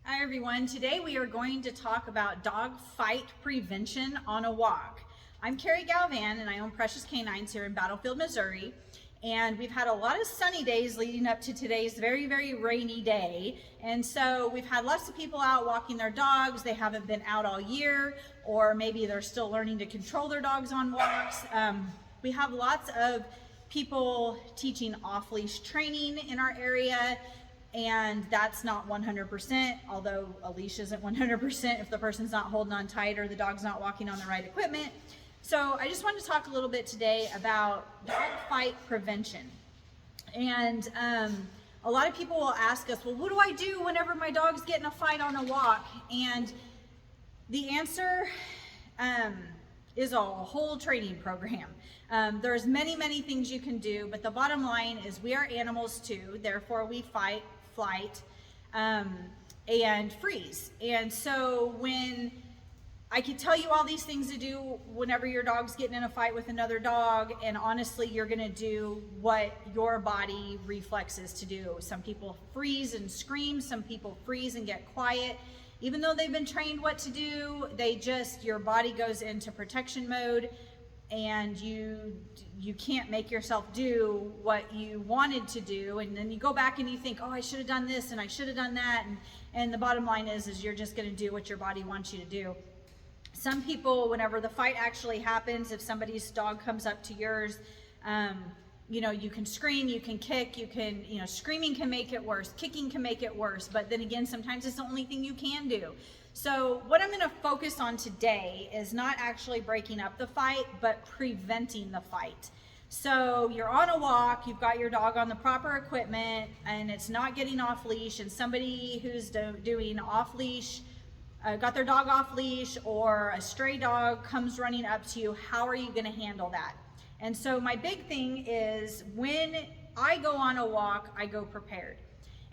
Hi everyone, today we are going to talk about dog fight prevention on a walk. I'm Carrie Galvan and I own Precious Canines here in Battlefield, Missouri. And we've had a lot of sunny days leading up to today's very rainy day. And so we've had lots of people out walking their dogs. They haven't been out all year, or maybe they're still learning to control their dogs on walks. We have lots of people teaching off-leash training in our area. And that's not 100%, although a leash isn't 100% if the person's not holding on tight or the dog's not walking on the right equipment. So I just wanted to talk a little bit today about dog fight prevention. And a lot of people will ask us, well, what do I do whenever my dog's getting a fight on a walk? And the answer is a whole training program. There's many things you can do, but the bottom line is we are animals too, therefore we fight, flight, and freeze. And so when I could tell you all these things to do whenever your dog's getting in a fight with another dog, and honestly, you're gonna do what your body reflexes to do. Some people freeze and scream, some people freeze and get quiet. Even though they've been trained what to do, your body goes into protection mode, and you can't make yourself do what you wanted to do, and then you go back and you think, oh, I should have done this and I should have done that, and the bottom line is you're just going to do what your body wants you to do. Some people, whenever the fight actually happens, if somebody's dog comes up to yours, you can scream, you can kick, screaming can make it worse, kicking can make it worse, but then again, sometimes it's the only thing you can do. So what I'm gonna focus on today is not actually breaking up the fight, but preventing the fight. So you're on a walk, you've got your dog on the proper equipment, and it's not getting off leash, and somebody who's doing off leash, got their dog off leash, or a stray dog comes running up to you, how are you gonna handle that? And so my big thing is when I go on a walk, I go prepared.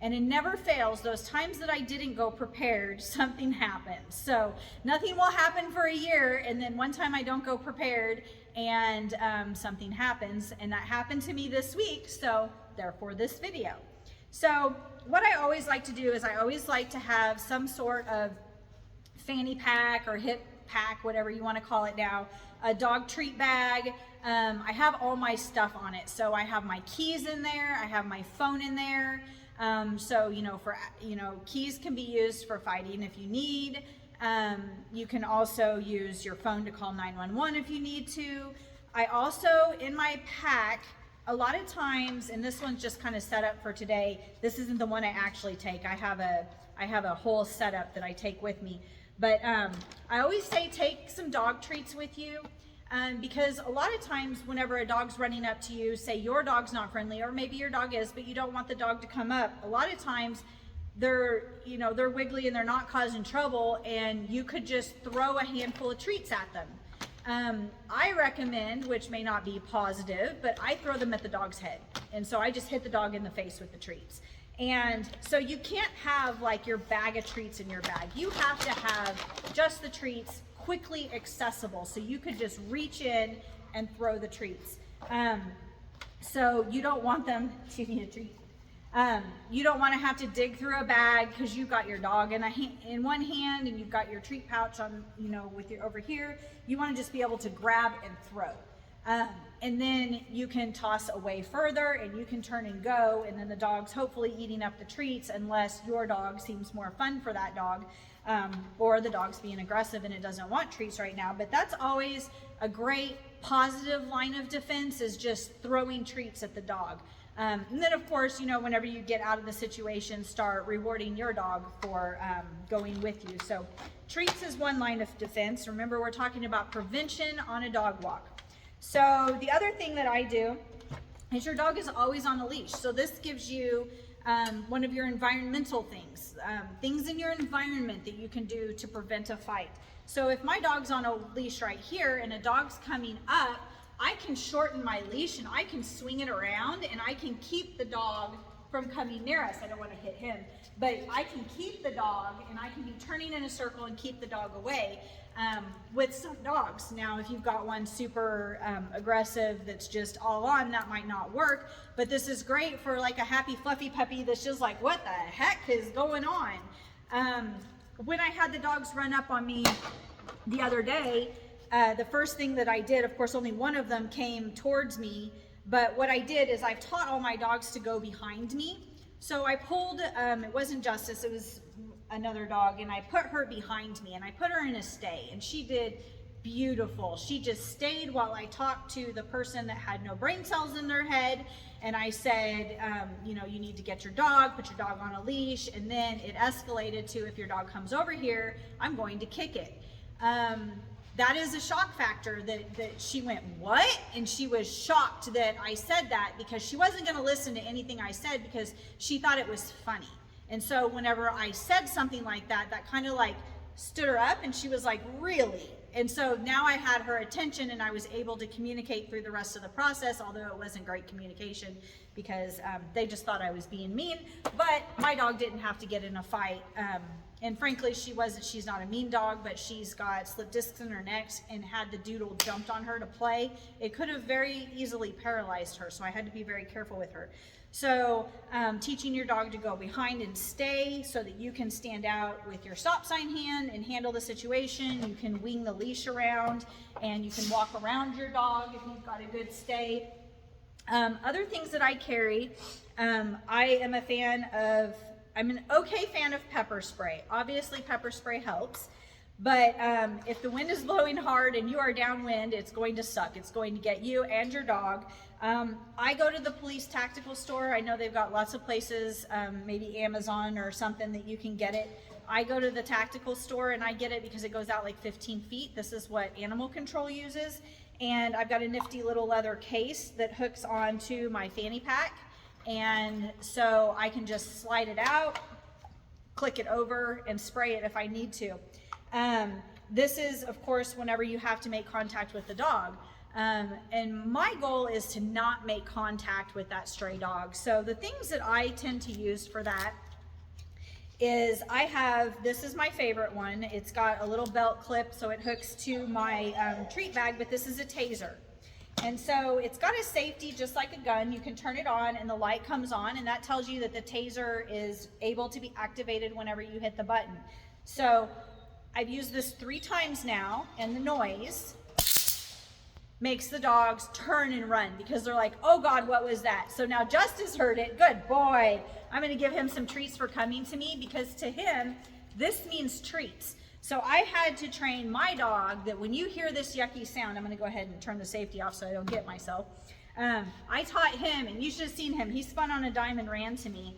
And it never fails, those times that I didn't go prepared, something happens. So nothing will happen for a year, and then one time I don't go prepared and something happens, and that happened to me this week, so therefore this video. So what I always like to do is I always like to have some sort of fanny pack or hip pack, whatever you want to call it now, a dog treat bag. I have all my stuff on it. So I have my keys in there, I have my phone in there. Keys can be used for fighting if you need. You can also use your phone to call 911 if you need to. I also, in my pack, a lot of times, and this one's just kind of set up for today, this isn't the one I actually take. I have a whole setup that I take with me. But I always say take some dog treats with you, because a lot of times whenever a dog's running up to you, say your dog's not friendly, or maybe your dog is, but you don't want the dog to come up. A lot of times they're wiggly and they're not causing trouble, and you could just throw a handful of treats at them. I recommend, which may not be positive, but I throw them at the dog's head. And so I just hit the dog in the face with the treats. And so you can't have like your bag of treats in your bag. You have to have just the treats quickly accessible, so you could just reach in and throw the treats. So you don't want them, excuse me, a treat. You don't want to have to dig through a bag because you've got your dog in one hand and you've got your treat pouch on, with your over here. You want to just be able to grab and throw. And then you can toss away further and you can turn and go, and then the dog's hopefully eating up the treats, unless your dog seems more fun for that dog, or the dog's being aggressive and it doesn't want treats right now. But that's always a great positive line of defense, is just throwing treats at the dog. And then of course, whenever you get out of the situation, start rewarding your dog for going with you. So treats is one line of defense. Remember, we're talking about prevention on a dog walk. So the other thing that I do is your dog is always on a leash. So this gives you one of your environmental things, things in your environment that you can do to prevent a fight. So if my dog's on a leash right here and a dog's coming up, I can shorten my leash and I can swing it around and I can keep the dog from coming near us. I don't want to hit him, but I can keep the dog and I can be turning in a circle and keep the dog away. With some dogs. Now, if you've got one super aggressive that's just all on, that might not work, but this is great for like a happy fluffy puppy that's just like, what the heck is going on? when I had the dogs run up on me the other day, the first thing that I did, of course, only one of them came towards me, but what I did is I've taught all my dogs to go behind me. So I pulled, it wasn't Justice, it was another dog, and I put her behind me, and I put her in a stay, and she did beautiful. She just stayed while I talked to the person that had no brain cells in their head, and I said, you know, you need to get your dog, put your dog on a leash, and then it escalated to, if your dog comes over here, I'm going to kick it. That is a shock factor that she went, what? And she was shocked that I said that, because she wasn't going to listen to anything I said because she thought it was funny. And so whenever I said something like that, that kind of like stood her up, and she was like, really? And so now I had her attention, and I was able to communicate through the rest of the process, although it wasn't great communication because they just thought I was being mean. But my dog didn't have to get in a fight. And frankly, she's not a mean dog, but she's got slip discs in her neck, and had the doodle jumped on her to play, it could have very easily paralyzed her. So I had to be very careful with her. So teaching your dog to go behind and stay so that you can stand out with your stop sign hand and handle the situation. You can wing the leash around, and you can walk around your dog if you've got a good stay. Other things that I carry, I am I'm an okay fan of pepper spray. Obviously pepper spray helps, but if the wind is blowing hard and you are downwind, it's going to suck. It's going to get you and your dog. I go to the police tactical store. I know they've got lots of places, maybe Amazon or something that you can get it. I go to the tactical store and I get it because it goes out like 15 feet. This is what animal control uses. And I've got a nifty little leather case that hooks onto my fanny pack. And so I can just slide it out, click it over, and spray it if I need to. This is, of course, whenever you have to make contact with the dog. And my goal is to not make contact with that stray dog. So the things that I tend to use for that is this is my favorite one. It's got a little belt clip so it hooks to my treat bag, but this is a taser. And so it's got a safety just like a gun. You can turn it on and the light comes on, and that tells you that the taser is able to be activated whenever you hit the button. So I've used this 3 times now, and the noise makes the dogs turn and run because they're like, oh God, what was that? So now Justice heard it. Good boy. I'm going to give him some treats for coming to me, because to him, this means treats. So I had to train my dog that when you hear this yucky sound, I'm going to go ahead and turn the safety off so I don't get myself. I taught him, and you should have seen him. He spun on a dime and ran to me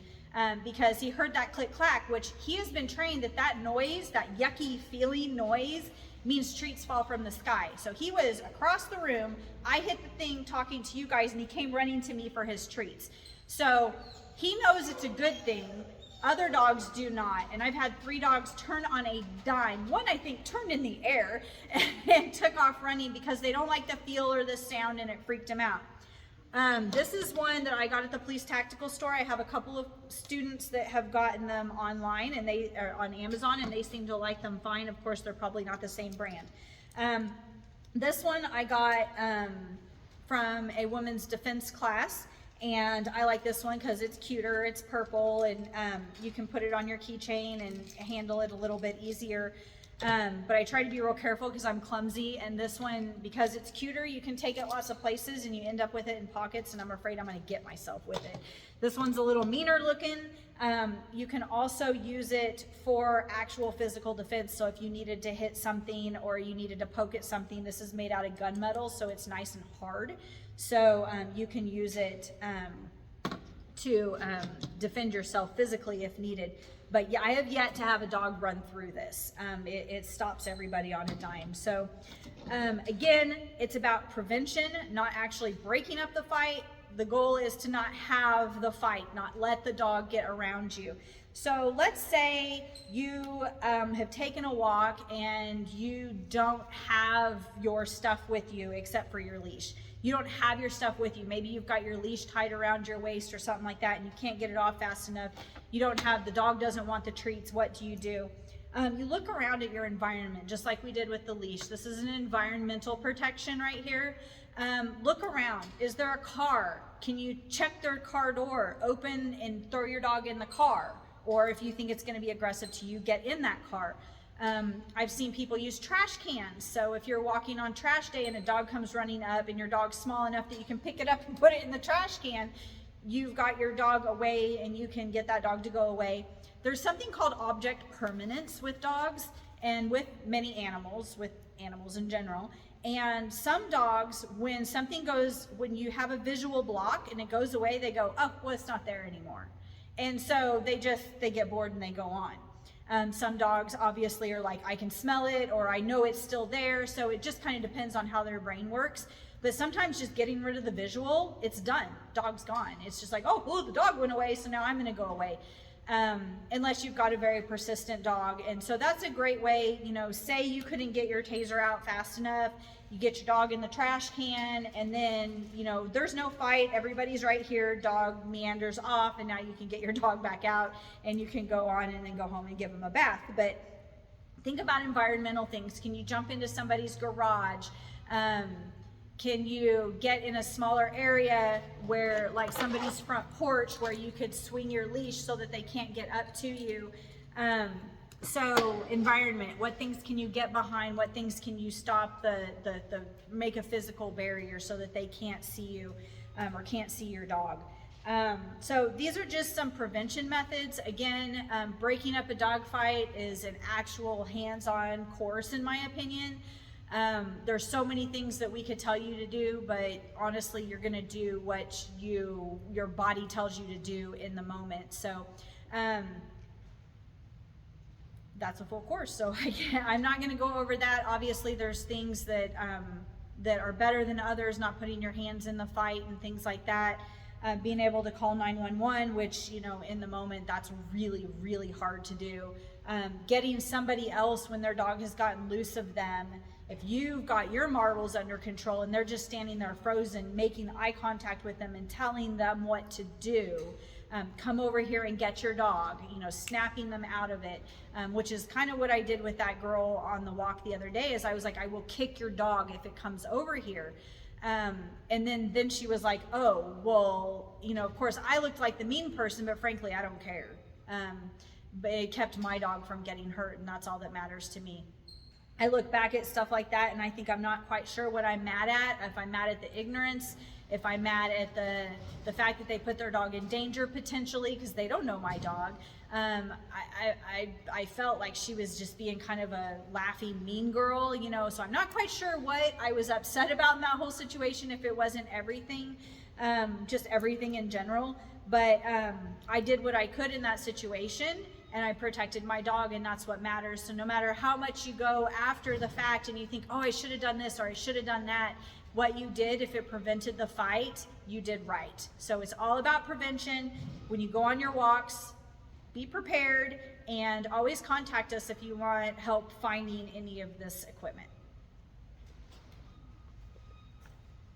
because he heard that click clack, which he has been trained that noise, that yucky feeling noise, means treats fall from the sky. So he was across the room. I hit the thing talking to you guys, and he came running to me for his treats. So he knows it's a good thing. Other dogs do not. And I've had 3 dogs turn on a dime. One, I think, turned in the air and took off running because they don't like the feel or the sound, and it freaked them out. This is one that I got at the police tactical store. I have a couple of students that have gotten them online, and they are on Amazon, and they seem to like them fine. Of course, they're probably not the same brand. This one I got from a women's defense class, and I like this one because it's cuter, it's purple, and you can put it on your keychain and handle it a little bit easier. But I try to be real careful because I'm clumsy, and this one, because it's cuter, you can take it lots of places and you end up with it in pockets, and I'm afraid I'm going to get myself with it. This one's a little meaner looking. You can also use it for actual physical defense. So if you needed to hit something or you needed to poke at something, this is made out of gunmetal, so it's nice and hard. So you can use it to defend yourself physically if needed. But yeah, I have yet to have a dog run through this. It stops everybody on a dime. So again, it's about prevention, not actually breaking up the fight. The goal is to not have the fight, not let the dog get around you. So let's say you have taken a walk and you don't have your stuff with you except for your leash. You don't have your stuff with you. Maybe you've got your leash tied around your waist or something like that, and you can't get it off fast enough. You don't have, the dog doesn't want the treats. What do? You look around at your environment, just like we did with the leash. This is an environmental protection right here. Look around. Is there a car? Can you check their car door? Open and throw your dog in the car. or if you think it's going to be aggressive to you, get in that car. I've seen people use trash cans. So if you're walking on trash day and a dog comes running up and your dog's small enough that you can pick it up and put it in the trash can, you've got your dog away and you can get that dog to go away. There's something called object permanence with dogs and with many animals, with animals in general. And some dogs, when you have a visual block and it goes away, they go, oh, well, it's not there anymore. And so they get bored and they go on. Some dogs obviously are like, I can smell it, or I know it's still there. So it just kind of depends on how their brain works. But sometimes just getting rid of the visual, it's done. Dog's gone. It's just like, oh, the dog went away, so now I'm going to go away. Unless you've got a very persistent dog. And so that's a great way, say you couldn't get your taser out fast enough, you get your dog in the trash can, and then, there's no fight, everybody's right here, dog meanders off, and now you can get your dog back out and you can go on and then go home and give them a bath. But think about environmental things. Can you jump into somebody's garage? Can you get in a smaller area where, like somebody's front porch, where you could swing your leash so that they can't get up to you? So environment, what things can you get behind? What things can you stop make a physical barrier so that they can't see you or can't see your dog? So these are just some prevention methods. Again, breaking up a dog fight is an actual hands-on course, in my opinion. There's so many things that we could tell you to do, but honestly, you're going to do what your body tells you to do in the moment. So that's a full course. So I'm not going to go over that. Obviously, there's things that are better than others, not putting your hands in the fight and things like that. Being able to call 911, which, in the moment, that's really, really hard to do. Getting somebody else when their dog has gotten loose of them. If you've got your marbles under control and they're just standing there frozen, making eye contact with them and telling them what to do, come over here and get your dog, snapping them out of it, which is kind of what I did with that girl on the walk the other day. Is I was like, I will kick your dog if it comes over here. And then she was like, oh, well, of course I looked like the mean person, but frankly, I don't care. But it kept my dog from getting hurt, and that's all that matters to me. I look back at stuff like that and I think I'm not quite sure what I'm mad at. If I'm mad at the ignorance, if I'm mad at the fact that they put their dog in danger potentially because they don't know my dog. I felt like she was just being kind of a laughing mean girl, so I'm not quite sure what I was upset about in that whole situation, if it wasn't everything, just everything in general. But I did what I could in that situation, and I protected my dog, and that's what matters. So no matter how much you go after the fact and you think, oh, I should have done this or I should have done that, what you did, if it prevented the fight, you did right. So it's all about prevention. When you go on your walks, be prepared, and always contact us if you want help finding any of this equipment.